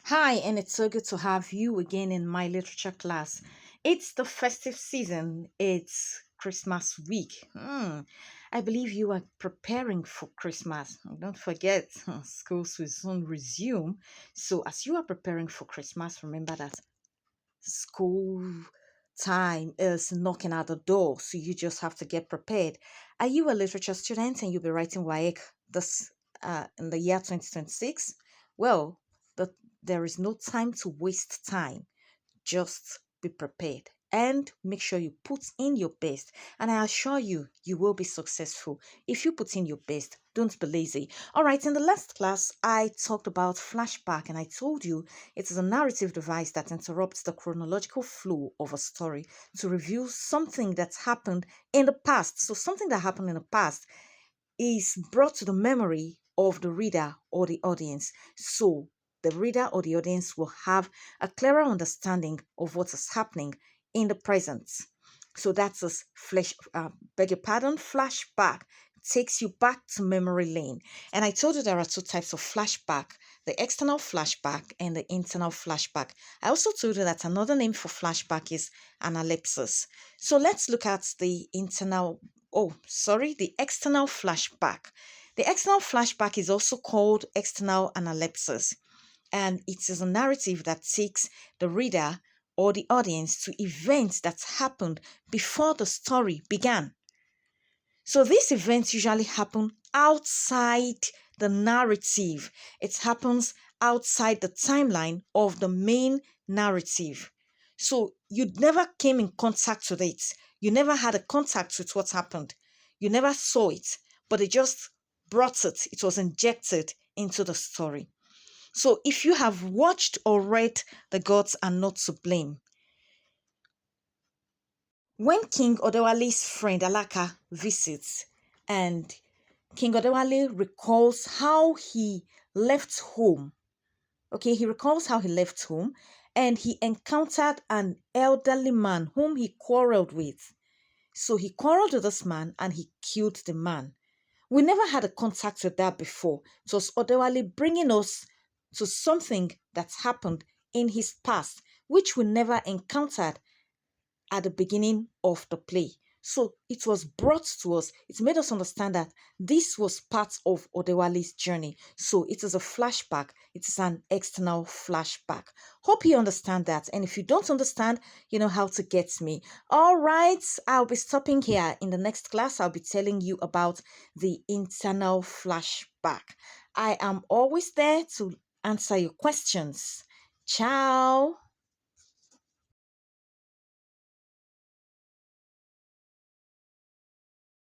Hi, and it's so good to have you again in my literature class. It's the festive season, it's Christmas week. I believe you are preparing for Christmas. Don't forget, schools will soon resume. So, as you are preparing for Christmas, remember that school time is knocking at the door. So, you just have to get prepared. Are you a literature student and you'll be writing WAEC this in the year 2026? Well, the, there is no time to waste time. Just be prepared and make sure you put in your best. And I assure you, you will be successful. If you put in your best, don't be lazy. All right, in the last class, I talked about flashback and I told you it is a narrative device that interrupts the chronological flow of a story to review something that's happened in the past. So, something that happened in the past is brought to the memory of the reader or the audience. So the reader or the audience will have a clearer understanding of what is happening in the present. So that's a beg your pardon, flashback takes you back to memory lane. And I told you there are two types of flashback, the external flashback and the internal flashback. I also told you that another name for flashback is analepsis. So let's look at the the external flashback. The external flashback is also called external analepsis, and it is a narrative that takes the reader or the audience to events that happened before the story began. So these events usually happen outside the narrative. It happens outside the timeline of the main narrative. So you never came in contact with it. You never had a contact with what happened. You never saw it, but it just brought it. It was injected into the story. So if you have watched or read The Gods Are Not to Blame, when King Odewale's friend Alaka visits and King Odewale recalls how he left home. Okay, he recalls how he left home and he encountered an elderly man whom he quarreled with. So he quarreled with this man and he killed the man. We never had a contact with that before. It was Odewale bringing us to something that's happened in his past, which we never encountered at the beginning of the play. So it was brought to us. It made us understand that this was part of Odewale's journey. So it is a flashback. It is an external flashback. Hope you understand that. And if you don't understand, you know how to get me. All right. I'll be stopping here. In the next class, I'll be telling you about the internal flashback. I am always there to answer your questions. Ciao.